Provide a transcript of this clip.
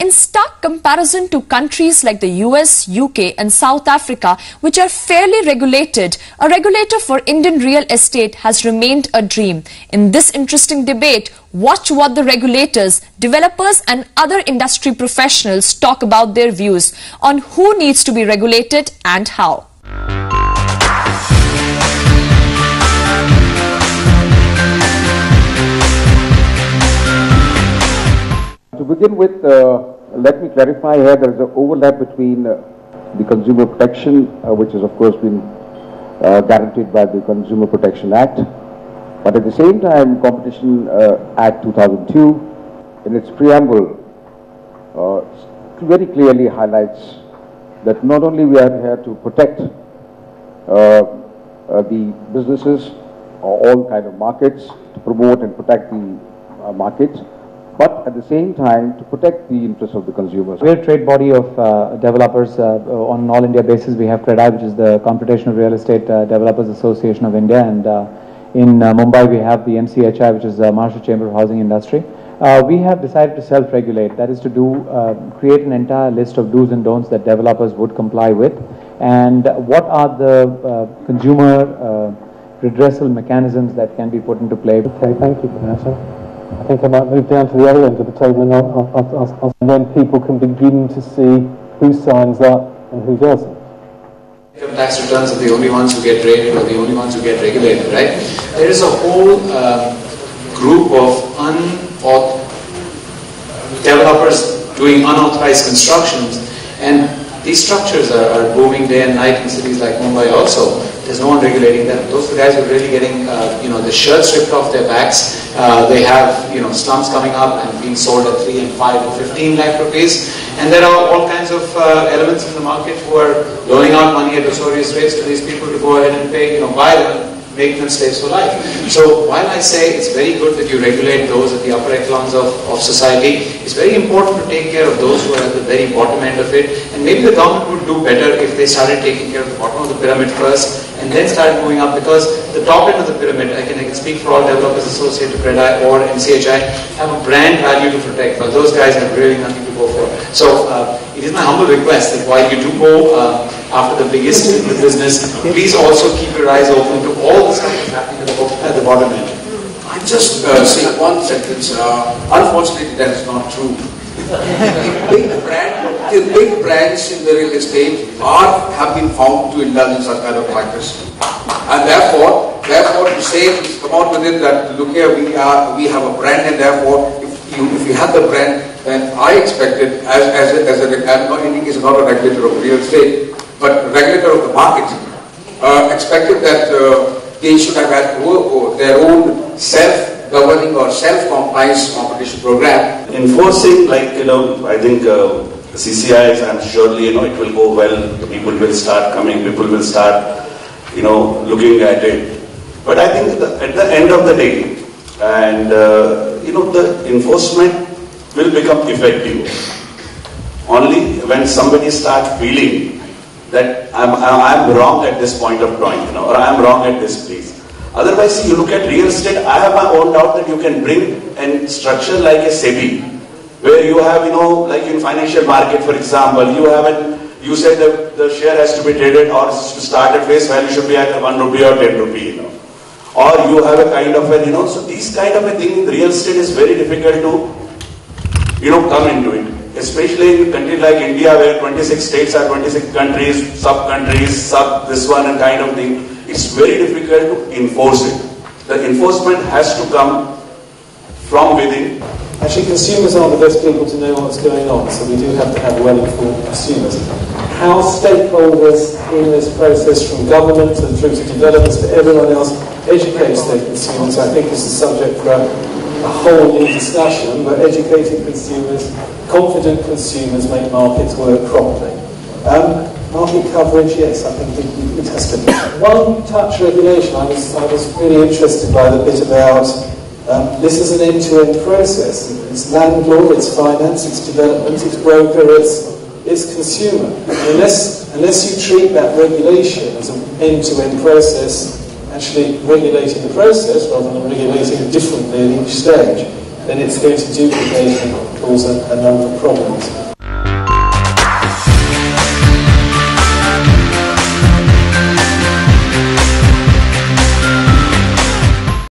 In stark comparison to countries like the US, UK and South Africa, which are fairly regulated, a regulator for Indian real estate has remained a dream. In this interesting debate, watch what the regulators, developers and other industry professionals talk about their views on who needs to be regulated and how. To begin with, let me clarify here there is an overlap between the Consumer Protection, which has of course been guaranteed by the Consumer Protection Act, but at the same time Competition Act 2002 in its preamble very clearly highlights that not only we are here to protect the businesses or all kind of markets, to promote and protect the markets, but at the same time to protect the interests of the consumers. We're a trade body of developers. On an all India basis we have CREDAI, which is the Computational Real Estate Developers Association of India, and in Mumbai we have the MCHI, which is the Maharashtra Chamber of Housing Industry. We have decided to self-regulate, that is to create an entire list of do's and don'ts that developers would comply with, and what are the consumer redressal mechanisms that can be put into play. Okay, thank you, Vanessa. I think I might move down to the other end of the table and then people can begin to see who signs up and who doesn't. Income tax returns are the only ones who get rated or the only ones who get regulated, right? There is a whole group of developers doing unauthorized constructions, and these structures are booming day and night in cities like Mumbai also. There's no one regulating them. Those are the guys who are really getting, the shirts ripped off their backs. They have, slums coming up and being sold at 3 and 5 or 15 lakh rupees. And there are all kinds of elements in the market who are loaning out money at usurious rates to these people to go ahead and pay, buy them, make them slaves for life. So while I say it's very good that you regulate those at the upper echelons of society, it's very important to take care of those who are at the very bottom end of it. And maybe the government would do better if they started taking care of the bottom of the pyramid first and then started moving up, because the top end of the pyramid, I can speak for all developers associated to CREDAI or MCHI, have a brand value to protect, but those guys have really nothing to go for. So it is my humble request that while you do go after the biggest in the business, please also keep your eyes open to all the stuff that's happening at the bottom end. I just say one sentence. Unfortunately, that is not true. The big brands in the real estate have been found to indulge in such kind of practice, and therefore to say, come out with it that look here, we have a brand, and therefore if you have the brand, then I expected I'm not a regulator of real estate, but a regulator of the market, expected that they should have had their own self-governing or self-compliance competition program. Enforcing, I think CCIs, I'm surely, it will go well, people will start coming, people will start, looking at it. But I think at the end of the day, and, the enforcement will become effective only when somebody starts feeling that I'm wrong at this point of time, or I'm wrong at this place. Otherwise, you look at real estate, I have my own doubt that you can bring a structure like a SEBI, where you have, like in financial market, for example, you say that the share has to be traded or to start at face value should be at 1 rupee or 10 rupee, or you have a kind of so these kind of a thing in real estate is very difficult to, come into it. Especially in countries like India, where 26 states are 26 countries, sub-countries, this one and kind of thing, it's very difficult to enforce it. The enforcement has to come from within. Actually, consumers are the best people to know what's going on, so we do have to have well-informed consumers. How stakeholders in this process, from government and through to developers to everyone else, educates their consumers, I think is the subject for a whole new discussion, but educated consumers, confident consumers make markets work properly. Market coverage, yes, I think it has to be. One touch regulation, I was really interested by the bit about this is an end-to-end process. It's landlord, it's finance, it's development, it's broker, it's consumer. Unless you treat that regulation as an end-to-end process, actually regulating the process rather than regulating it differently at each stage, then it's going to duplicate and cause a number of problems.